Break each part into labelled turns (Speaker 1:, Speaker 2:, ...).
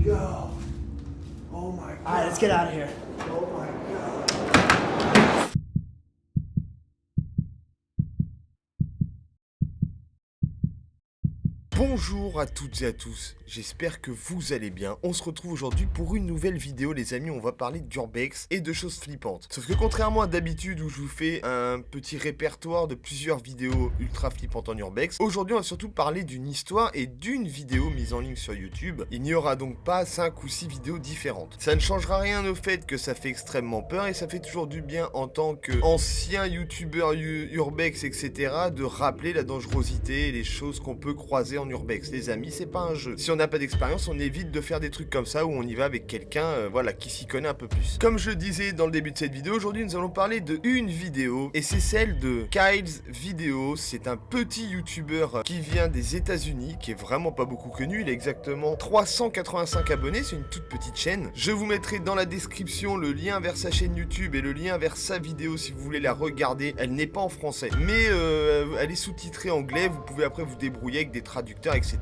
Speaker 1: Yo. Oh my god.
Speaker 2: Alright, let's get out of here.
Speaker 1: Oh my god. Bonjour à toutes et à tous, j'espère que vous allez bien. On se retrouve aujourd'hui pour une nouvelle vidéo les amis, on va parler d'urbex et de choses flippantes. Sauf que contrairement à d'habitude où je vous fais un petit répertoire de plusieurs vidéos ultra flippantes en urbex, aujourd'hui on va surtout parler d'une histoire et d'une vidéo mise en ligne sur YouTube. Il n'y aura donc pas 5 ou 6 vidéos différentes. Ça ne changera rien au fait que ça fait extrêmement peur et ça fait toujours du bien en tant qu'ancien youtubeur urbex etc. de rappeler la dangerosité et les choses qu'on peut croiser en urbex. Les amis, c'est pas un jeu. Si on n'a pas d'expérience, on évite de faire des trucs comme ça où on y va avec quelqu'un voilà, qui s'y connaît un peu plus. Comme je le disais dans le début de cette vidéo, aujourd'hui nous allons parler de une vidéo et c'est celle de Kyle's Video. C'est un petit youtubeur qui vient des États-Unis, qui est vraiment pas beaucoup connu. Il a exactement 385 abonnés, c'est une toute petite chaîne. Je vous mettrai dans la description le lien vers sa chaîne YouTube et le lien vers sa vidéo si vous voulez la regarder. Elle n'est pas en français, mais elle est sous-titrée anglais. Vous pouvez après vous débrouiller avec des traducteurs, etc.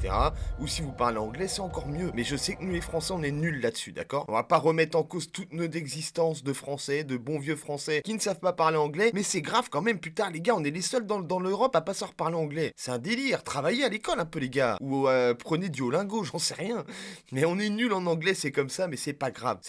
Speaker 1: Ou si vous parlez anglais, c'est encore mieux. Mais je sais que nous les Français, on est nuls là-dessus, d'accord? On va pas remettre en cause toute notre existence de Français, de bons vieux Français qui ne savent pas parler anglais, mais c'est grave quand même, putain les gars, on est les seuls dans l'Europe à pas savoir parler anglais. C'est un délire, travaillez à l'école un peu les gars, ou prenez Duolingo, j'en sais rien. Mais on est nuls en anglais, c'est comme ça, mais c'est pas grave,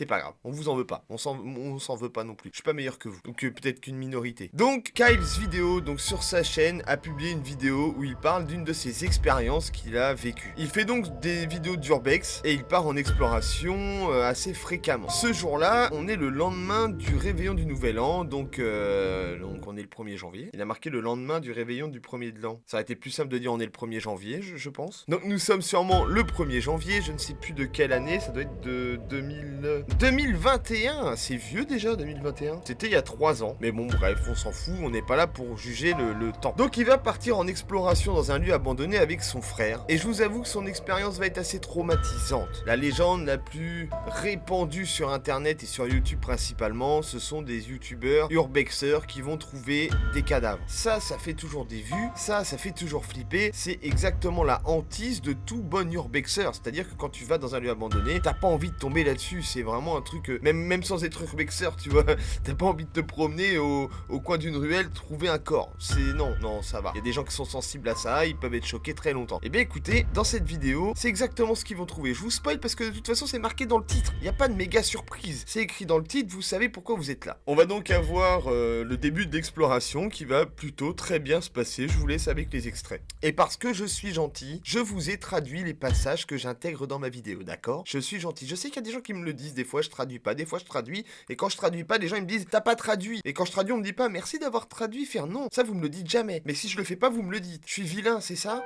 Speaker 1: on vous en veut pas, on s'en veut pas non plus. Je suis pas meilleur que vous, donc peut-être qu'une minorité. Donc Kyle's Video, donc sur sa chaîne, a publié une vidéo où il parle d'une de ses expériences qu'il a vécues. Il fait donc des vidéos d'urbex et il part en exploration assez fréquemment. Ce jour-là, on est le lendemain du réveillon du Nouvel An, donc on est le 1er janvier. Il a marqué le lendemain du réveillon du 1er de l'an. Ça aurait été plus simple de dire on est le 1er janvier, je pense. Donc nous sommes sûrement le 1er janvier, je ne sais plus de quelle année, ça doit être de 2021. C'est vieux déjà, 2021. C'était il y a 3 ans. Mais bon, bref, on s'en fout, on n'est pas là pour juger le temps. Donc il va partir en exploration dans un lieu abandonné avec son frère. Et je vous avoue que son expérience va être assez traumatisante. La légende la plus répandue sur internet et sur YouTube principalement, ce sont des youtubeurs urbexeurs qui vont trouver des cadavres. Ça fait toujours des vues, ça fait toujours flipper. C'est exactement la hantise de tout bon urbexeur. C'est-à-dire que quand tu vas dans un lieu abandonné, t'as pas envie de tomber là-dessus. C'est vraiment un truc, même sans être urbexeur, tu vois, t'as pas envie de te promener au coin d'une ruelle, trouver un corps. Non, ça va. Il y a des gens qui sont sensibles à ça, ils peuvent être choqués très longtemps. Et bien écoutez, dans cette vidéo, c'est exactement ce qu'ils vont trouver. Je vous spoil parce que de toute façon c'est marqué dans le titre. Il n'y a pas de méga surprise. C'est écrit dans le titre, vous savez pourquoi vous êtes là. On va donc avoir le début d'exploration qui va plutôt très bien se passer. Je vous laisse avec les extraits. Et parce que je suis gentil, je vous ai traduit les passages que j'intègre dans ma vidéo, d'accord? Je suis gentil. Je sais qu'il y a des gens qui me le disent, des fois je traduis pas, des fois je traduis, et quand je traduis pas, les gens ils me disent t'as pas traduit. Et quand je traduis, on me dit pas merci d'avoir traduit, faire non. Ça vous me le dites jamais. Mais si je le fais pas, vous me le dites. Je suis vilain, c'est ça?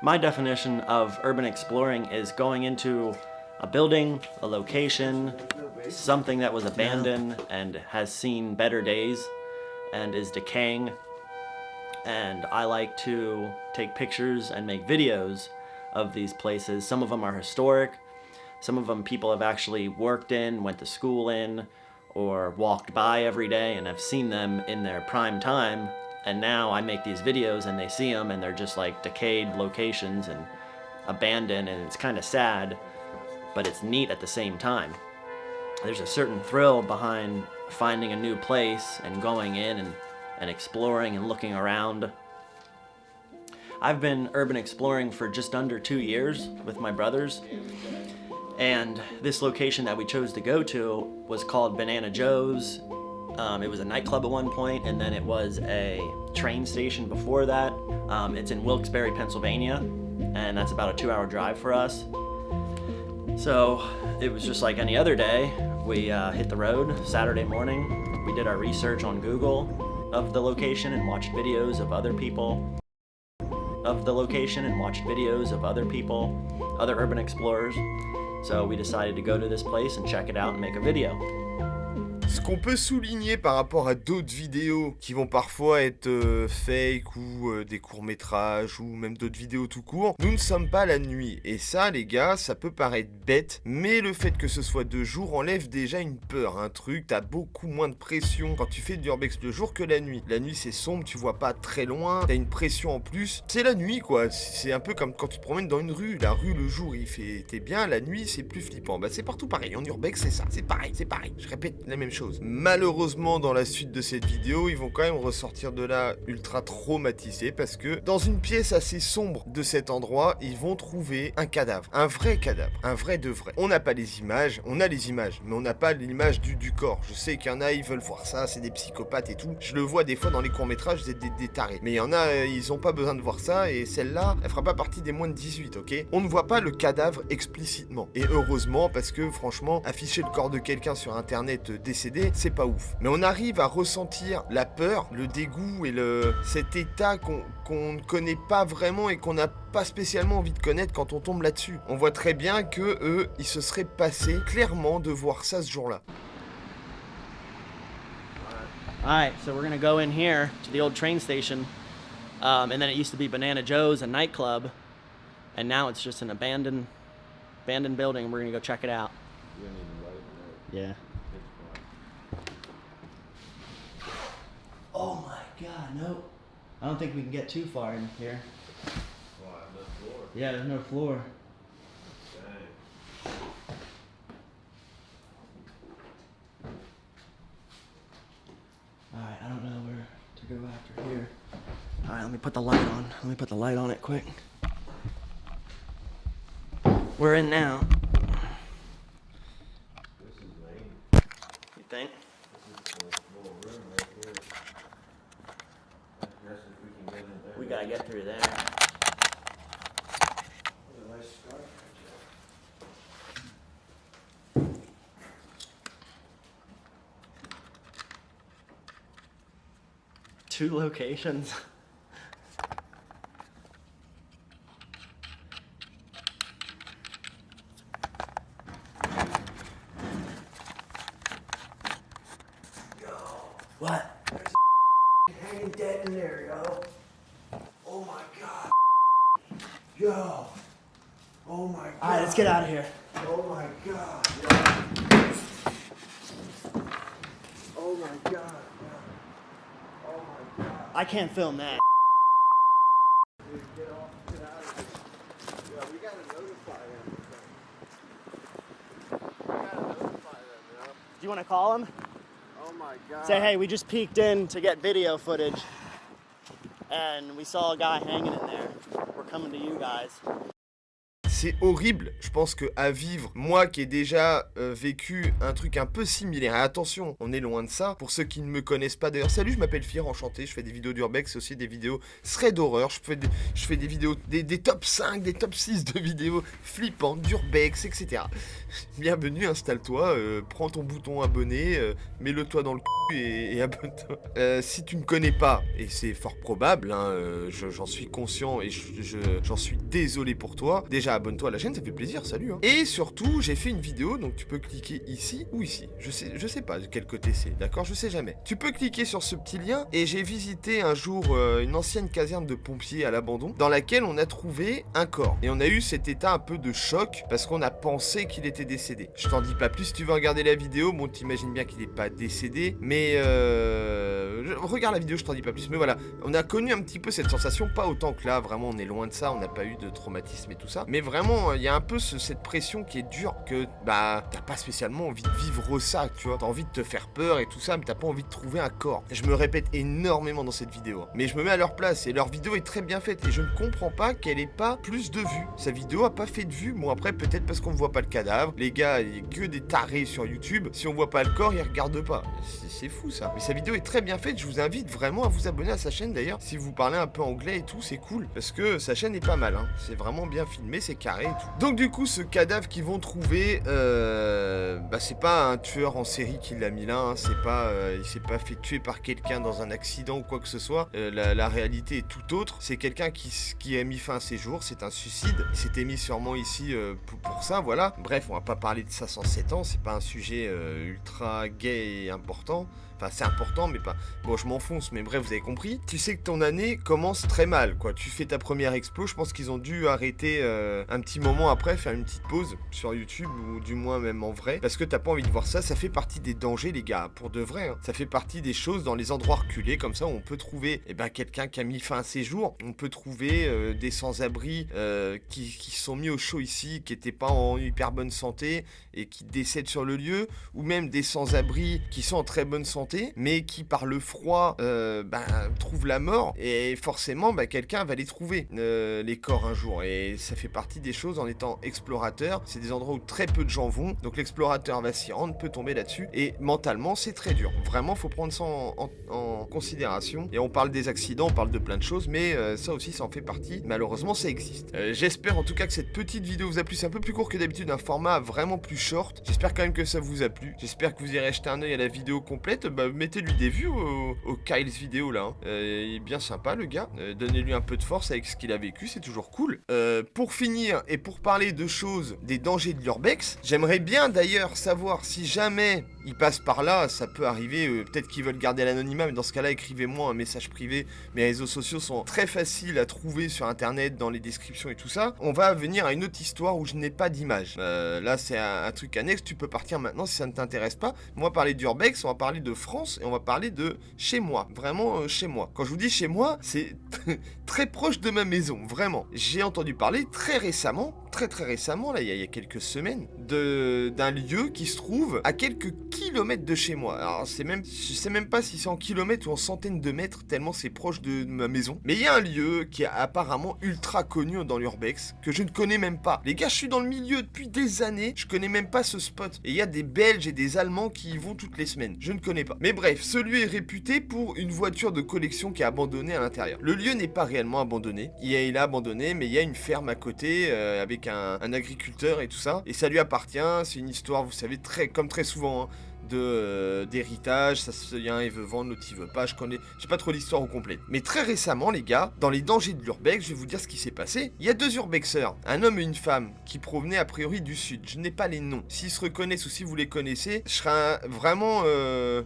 Speaker 3: My definition of urban exploring is going into a building, a location, something that was abandoned and has seen better days and is decaying. And I like to take pictures and make videos of these places. Some of them are historic. Some of them people have actually worked in, went to school in, or walked by every day and have seen them in their prime time. And now I make these videos and they see them and they're just like decayed locations and abandoned, and it's kind of sad, but it's neat at the same time. There's a certain thrill behind finding a new place and going in and exploring and looking around. I've been urban exploring for just under 2 years with my brothers, and this location that we chose to go to was called Banana Joe's. It was a nightclub at one point, and then it was a train station before that. It's in Wilkes-Barre, Pennsylvania, and that's about a 2-hour drive for us. So it was just like any other day. We hit the road Saturday morning. We did our research on Google of the location and watched videos of other people other urban explorers. So we decided to go to this place and check it out and make a video.
Speaker 1: Ce qu'on peut souligner par rapport à d'autres vidéos qui vont parfois être fake ou des courts-métrages ou même d'autres vidéos tout court, nous ne sommes pas la nuit. Et ça, les gars, ça peut paraître bête, mais le fait que ce soit de jour enlève déjà une peur, un truc. T'as beaucoup moins de pression quand tu fais de l'urbex le jour que la nuit. La nuit, c'est sombre, tu vois pas très loin, t'as une pression en plus. C'est la nuit, quoi. C'est un peu comme quand tu te promènes dans une rue. La rue, le jour, t'es bien. La nuit, c'est plus flippant. Bah, c'est partout pareil. En urbex, c'est ça. C'est pareil. Je répète la même chose. Malheureusement, dans la suite de cette vidéo, ils vont quand même ressortir de là ultra traumatisés parce que dans une pièce assez sombre de cet endroit, ils vont trouver un cadavre. Un vrai cadavre. Un vrai de vrai. On n'a pas les images. On a les images, mais on n'a pas l'image du corps. Je sais qu'il y en a, ils veulent voir ça. C'est des psychopathes et tout. Je le vois des fois dans les courts-métrages, c'est des tarés. Mais il y en a, ils ont pas besoin de voir ça. Et celle-là, elle fera pas partie des moins de 18, ok? On ne voit pas le cadavre explicitement. Et heureusement, parce que franchement, afficher le corps de quelqu'un sur internet décédé, c'est pas ouf. Mais on arrive à ressentir la peur, le dégoût et cet état qu'on ne connaît pas vraiment et qu'on n'a pas spécialement envie de connaître quand on tombe là-dessus. On voit très bien que eux, ils se seraient passés clairement de voir ça ce jour-là.
Speaker 3: Alright, so we're gonna go in here to the old train station. And then it used to be Banana Joe's, a nightclub. And now it's just an abandoned building. We're gonna go check it out. Yeah. Oh my god, no. I don't think we can get too far in here.
Speaker 1: Why, no floor?
Speaker 3: Yeah, there's no floor.
Speaker 1: Dang.
Speaker 3: Alright, I don't know where to go after here. Alright, let me put the light on. Let me put the light on it quick. We're in now.
Speaker 1: This is lame.
Speaker 3: You think?
Speaker 1: This is a little room right here. That's if we can get in there.
Speaker 3: We gotta get through there.
Speaker 1: There's a nice scarf right there.
Speaker 3: 2 locations. What?
Speaker 1: Hanging dead in there, yo. Oh my god. Yo. Oh my god.
Speaker 3: Alright, let's get out of here.
Speaker 1: Oh my god. Yo. Oh my god. Yo. Oh my god.
Speaker 3: I can't film that.
Speaker 1: Dude, get out of here. Yo, we gotta notify them. We gotta notify them, yo.
Speaker 3: Do you wanna call him?
Speaker 1: Oh my god.
Speaker 3: Say, hey, we just peeked in to get video footage. And we saw a guy hanging in there. We're coming to you guys.
Speaker 1: C'est horrible, je pense que à vivre, moi qui ai déjà vécu un truc un peu similaire, et attention, on est loin de ça, pour ceux qui ne me connaissent pas d'ailleurs, salut, je m'appelle Fier, enchanté, je fais des vidéos d'urbex, aussi des vidéos thread d'horreur, je fais des vidéos, des top 5, des top 6 de vidéos flippantes, d'urbex, etc. Bienvenue, installe-toi, prends ton bouton abonné, mets-le toi dans le cul et abonne-toi. Si tu ne connais pas, et c'est fort probable, hein, j'en suis conscient et j'en suis désolé pour toi, déjà abonne-toi à la chaîne, ça fait plaisir, salut hein. Et surtout, j'ai fait une vidéo, donc tu peux cliquer ici ou ici. Je sais pas de quel côté c'est, d'accord? Je sais jamais. Tu peux cliquer sur ce petit lien et j'ai visité un jour une ancienne caserne de pompiers à l'abandon dans laquelle on a trouvé un corps. Et on a eu cet état un peu de choc parce qu'on a pensé qu'il était décédé. Je t'en dis pas plus si tu veux regarder la vidéo. Bon, t'imagines bien qu'il est pas décédé, mais regarde la vidéo, je t'en dis pas plus. Mais voilà, on a connu un petit peu cette sensation, pas autant que là, vraiment on est loin de ça, on n'a pas eu de traumatisme et tout ça. Mais vraiment, il y a un peu cette pression qui est dure que, bah, t'as pas spécialement envie de vivre ça, tu vois. T'as envie de te faire peur et tout ça, mais t'as pas envie de trouver un corps. Je me répète énormément dans cette vidéo, mais je me mets à leur place et leur vidéo est très bien faite et je ne comprends pas qu'elle ait pas plus de vues. Sa vidéo a pas fait de vues. Bon, après, peut-être parce qu'on voit pas le cadavre. Les gars, il y a que des tarés sur YouTube. Si on voit pas le corps, ils regardent pas. c'est fou ça. Mais sa vidéo est très bien faite, je vous invite vraiment à vous abonner à sa chaîne d'ailleurs. Si vous parlez un peu anglais et tout, c'est cool. Parce que sa chaîne est pas mal, hein. C'est vraiment bien filmé, c'est carré et tout. Donc du coup, ce cadavre qu'ils vont trouver, c'est pas un tueur en série qui l'a mis là, hein. Il s'est pas fait tuer par quelqu'un dans un accident ou quoi que ce soit. La réalité est tout autre. C'est quelqu'un qui a mis fin à ses jours, c'est un suicide. Il s'était mis sûrement ici pour ça, voilà. Bref, on va pas parler de ça sans 7 ans, c'est pas un sujet ultra gay et important. Enfin, c'est important, mais pas... Bon, je m'enfonce, mais bref, vous avez compris. Tu sais que ton année commence très mal, quoi. Tu fais ta première expo, je pense qu'ils ont dû arrêter un petit moment après, faire une petite pause sur YouTube, ou du moins même en vrai, parce que t'as pas envie de voir ça. Ça fait partie des dangers, les gars, pour de vrai, hein. Ça fait partie des choses dans les endroits reculés, comme ça, où on peut trouver quelqu'un qui a mis fin à ses jours. On peut trouver des sans-abri qui sont mis au chaud ici, qui étaient pas en hyper bonne santé, et qui décèdent sur le lieu, ou même des sans-abri qui sont en très bonne santé, mais qui par le froid trouvent la mort, et forcément quelqu'un va les trouver, les corps un jour, et ça fait partie des choses en étant explorateur. C'est des endroits où très peu de gens vont, donc l'explorateur va s'y rendre, peut tomber là-dessus, et mentalement c'est très dur. Vraiment, faut prendre ça en considération. Et on parle des accidents, on parle de plein de choses, mais ça aussi, ça en fait partie. Malheureusement, ça existe. J'espère en tout cas que cette petite vidéo vous a plu. C'est un peu plus court que d'habitude, un format vraiment plus short. J'espère quand même que ça vous a plu. J'espère que vous irez jeter un œil à la vidéo complète. Mettez-lui des vues au Kyle's vidéo là, hein. Il est bien sympa le gars. Donnez-lui un peu de force avec ce qu'il a vécu, c'est toujours cool. Pour finir et pour parler de choses, des dangers de l'urbex, j'aimerais bien d'ailleurs savoir si jamais il passe par là, ça peut arriver, peut-être qu'ils veulent garder l'anonymat, mais dans ce cas-là, écrivez-moi un message privé. Mes réseaux sociaux sont très faciles à trouver sur internet, dans les descriptions et tout ça. On va venir à une autre histoire où je n'ai pas d'image. Là, c'est un truc annexe, tu peux partir maintenant si ça ne t'intéresse pas. On va parler d'urbex, on va parler de France et on va parler de chez moi, vraiment chez moi. Quand je vous dis chez moi, c'est très proche de ma maison, vraiment. J'ai entendu parler très récemment, très récemment, là, il y a quelques semaines, d'un lieu qui se trouve à quelques kilomètres de chez moi. Alors, je sais même pas si c'est en kilomètres ou en centaines de mètres, tellement c'est proche de ma maison. Mais il y a un lieu qui est apparemment ultra connu dans l'urbex, que je ne connais même pas. Les gars, je suis dans le milieu depuis des années, je connais même pas ce spot. Et il y a des Belges et des Allemands qui y vont toutes les semaines. Je ne connais pas. Mais bref, ce lieu est réputé pour une voiture de collection qui est abandonnée à l'intérieur. Le lieu n'est pas réellement abandonné. Il est abandonné, mais il y a une ferme à côté, avec un agriculteur et tout ça. Et ça lui appartient, c'est une histoire, vous savez, comme très souvent, hein, d'héritage, il y a un il veut vendre, l'autre il veut pas, j'ai pas trop l'histoire au complet. Mais très récemment les gars, dans les dangers de l'urbex, je vais vous dire ce qui s'est passé. Il y a 2 urbexeurs, un homme et une femme, qui provenaient a priori du sud. Je n'ai pas les noms. S'ils se reconnaissent ou si vous les connaissez, je serais vraiment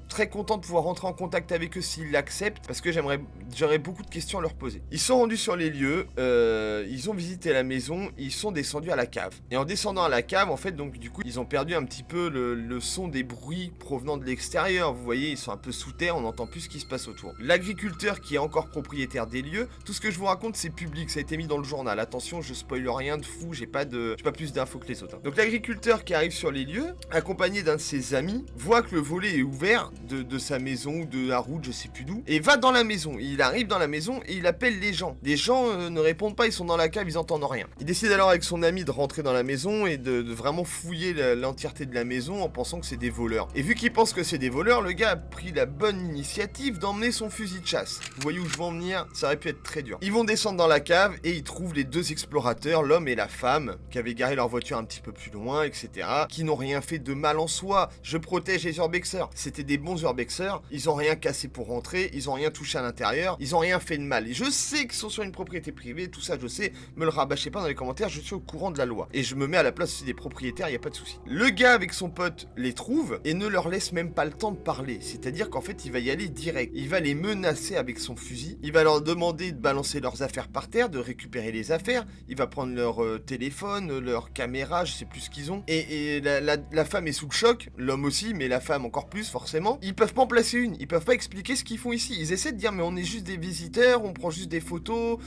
Speaker 1: très content de pouvoir rentrer en contact avec eux s'ils l'acceptent, parce que j'aurais beaucoup de questions à leur poser. Ils sont rendus sur les lieux, ils ont visité la maison, ils sont descendus à la cave. Et en descendant à la cave, en fait, donc du coup, ils ont perdu un petit peu le son des bruits provenant de l'extérieur. Vous voyez, ils sont un peu sous terre, on n'entend plus ce qui se passe autour. L'agriculteur qui est encore propriétaire des lieux, tout ce que je vous raconte c'est public, ça a été mis dans le journal. Attention, je spoil rien de fou, j'ai pas plus d'infos que les autres, hein. Donc l'agriculteur qui arrive sur les lieux, accompagné d'un de ses amis, voit que le volet est ouvert de sa maison ou de la route, je sais plus d'où, et va dans la maison. Il arrive dans la maison et il appelle les gens. Les gens ne répondent pas, ils sont dans la cave, ils entendent rien. Il décide alors avec son ami de rentrer dans la maison et de vraiment fouiller l'entièreté de la maison en pensant que c'est des voleurs. Et vu qu'il pense que c'est des voleurs, le gars a pris la bonne initiative d'emmener son fusil de chasse. Vous voyez où je veux en venir? Ça aurait pu être très dur. Ils vont descendre dans la cave et ils trouvent les 2 explorateurs, l'homme et la femme, qui avaient garé leur voiture un petit peu plus loin, etc., qui n'ont rien fait de mal en soi. Je protège les urbexeurs. C'était des bons urbexeurs. Ils ont rien cassé pour rentrer, ils ont rien touché à l'intérieur, ils ont rien fait de mal. Et je sais qu'ils sont sur une propriété privée, tout ça je sais, me le rabâchez pas dans les commentaires, je suis au courant de la loi. Et je me mets à la place aussi des propriétaires, y a pas de souci. Le gars avec son pote les trouve et ne leur laisse même pas le temps de parler. C'est-à-dire qu'en fait, il va y aller direct. Il va les menacer avec son fusil. Il va leur demander de balancer leurs affaires par terre, de récupérer les affaires. Il va prendre leur téléphone, leur caméra, je sais plus ce qu'ils ont. Et la femme est sous le choc, l'homme aussi, mais la femme encore plus, forcément. Ils peuvent pas en placer une. Ils peuvent pas expliquer ce qu'ils font ici. Ils essaient de dire, mais on est juste des visiteurs, on prend juste des photos,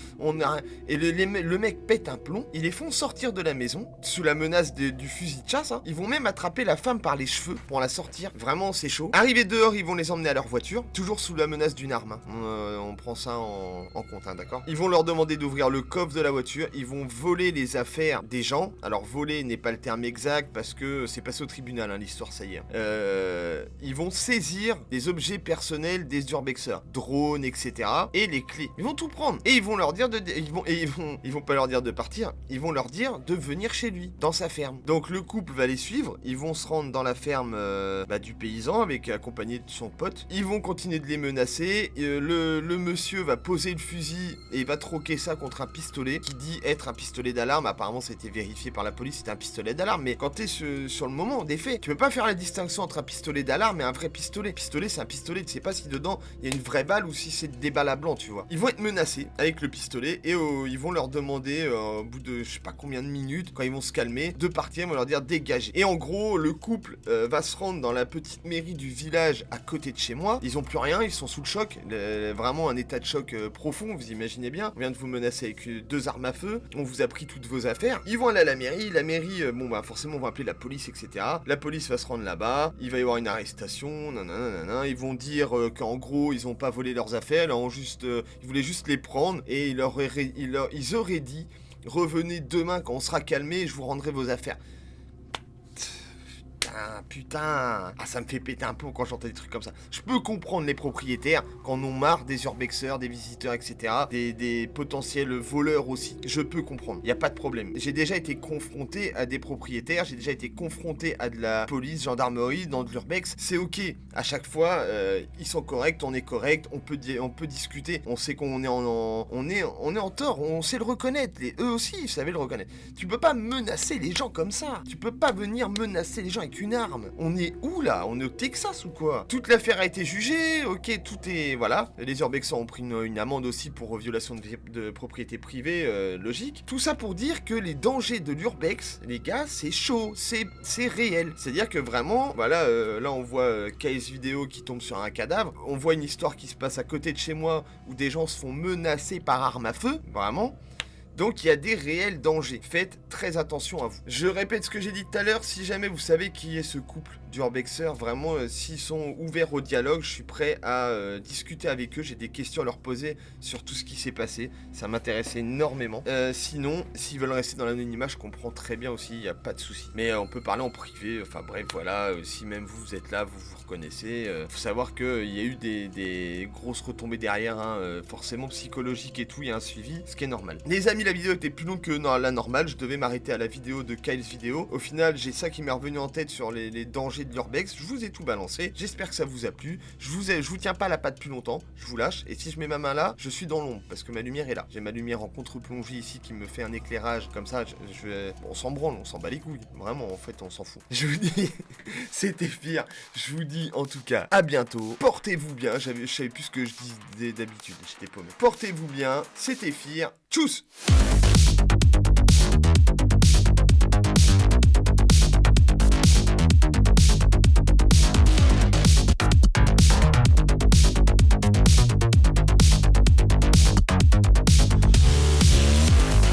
Speaker 1: Et le mec pète un plomb. Ils les font sortir de la maison, sous la menace du fusil de chasse, hein. Ils vont même attraper la femme par les cheveux pour la sortir sortir. Vraiment, c'est chaud. Arrivés dehors, ils vont les emmener à leur voiture, toujours sous la menace d'une arme. Hein. On prend ça en compte, hein, d'accord? Ils vont leur demander d'ouvrir le coffre de la voiture. Ils vont voler les affaires des gens. Alors, voler n'est pas le terme exact parce que c'est passé au tribunal, hein, l'histoire, ça y est. Ils vont saisir des objets personnels des urbexeurs, drones, etc. et les clés. Ils vont tout prendre et ils vont leur dire ils vont pas leur dire de partir. Ils vont leur dire de venir chez lui, dans sa ferme. Donc le couple va les suivre. Ils vont se rendre dans la ferme du paysan accompagné de son pote. Ils vont continuer de les menacer. Le monsieur va poser le fusil et va troquer ça contre un pistolet qui dit être un pistolet d'alarme. Apparemment, ça a été vérifié par la police. C'était un pistolet d'alarme. Mais quand t'es sur le moment des faits, tu peux pas faire la distinction entre un pistolet d'alarme et un vrai pistolet. Pistolet, c'est un pistolet. Tu sais pas si dedans il y a une vraie balle ou si c'est des balles à blanc, tu vois. Ils vont être menacés avec le pistolet et ils vont leur demander au bout de je sais pas combien de minutes, quand ils vont se calmer, de partir. Ils vont leur dire dégagez. Et en gros, le couple va se rendre dans la petite mairie du village à côté de chez moi. Ils ont plus rien, ils sont sous le choc. Vraiment un état de choc profond, vous imaginez bien. On vient de vous menacer avec 2 armes à feu. On vous a pris toutes vos affaires. Ils vont aller à la mairie. La mairie, forcément, on va appeler la police, etc. La police va se rendre là-bas. Il va y avoir une arrestation. Nanana. Ils vont dire qu'en gros, ils ont pas volé leurs affaires. Ils voulaient juste les prendre. Et ils auraient dit revenez demain quand on sera calmé, je vous rendrai vos affaires. Putain, ça me fait péter un plomb quand j'entends des trucs comme ça. Je peux comprendre les propriétaires quand on en ont marre des urbexeurs, des visiteurs, etc. Des potentiels voleurs aussi. Je peux comprendre, y a pas de problème. J'ai déjà été confronté à des propriétaires, j'ai déjà été confronté à de la police, gendarmerie dans de l'urbex. C'est ok, à chaque fois, ils sont corrects, on est correct, on peut discuter. On sait qu'on est on est en tort, on sait le reconnaître. Eux aussi, ils savaient le reconnaître. Tu peux pas menacer les gens comme ça. Tu peux pas venir menacer les gens avec une arme. On est où là? On est au Texas ou quoi? Toute l'affaire a été jugée, ok, tout est... Voilà. Les urbexers ont pris une amende aussi pour violation de propriété privée, logique. Tout ça pour dire que les dangers de l'urbex, les gars, c'est chaud, c'est réel. C'est-à-dire que vraiment, voilà, là on voit KS vidéo qui tombe sur un cadavre, on voit une histoire qui se passe à côté de chez moi où des gens se font menacer par arme à feu, vraiment. Donc il y a des réels dangers. Faites très attention à vous. Je répète ce que j'ai dit tout à l'heure, si jamais vous savez qui est ce couple d'urbexeurs, vraiment, s'ils sont ouverts au dialogue, je suis prêt à discuter avec eux. J'ai des questions à leur poser sur tout ce qui s'est passé. Ça m'intéresse énormément. Sinon, s'ils veulent rester dans l'anonymat, je comprends très bien aussi, il n'y a pas de souci. Mais on peut parler en privé, enfin bref, voilà, si même vous êtes là, vous vous reconnaissez. Faut savoir qu'il y a eu des grosses retombées derrière, hein, forcément psychologiques et tout, il y a un suivi, ce qui est normal. Les amis, la vidéo était plus longue que la normale, je devais m'arrêter à la vidéo de Kyle's vidéo. Au final, j'ai ça qui m'est revenu en tête sur les dangers de l'urbex. Je vous ai tout balancé, j'espère que ça vous a plu. Je vous tiens pas la patte plus longtemps, je vous lâche. Et si je mets ma main là, je suis dans l'ombre parce que ma lumière est là. J'ai ma lumière en contre-plongée ici qui me fait un éclairage comme ça. On s'en branle, on s'en bat les couilles. Vraiment, en fait, on s'en fout. Je vous dis, c'était pire. Je vous dis en tout cas, à bientôt. Portez-vous bien. Je savais plus ce que je disais d'habitude. J'étais paumé. Portez-vous bien. C'était Fir. Tchuss!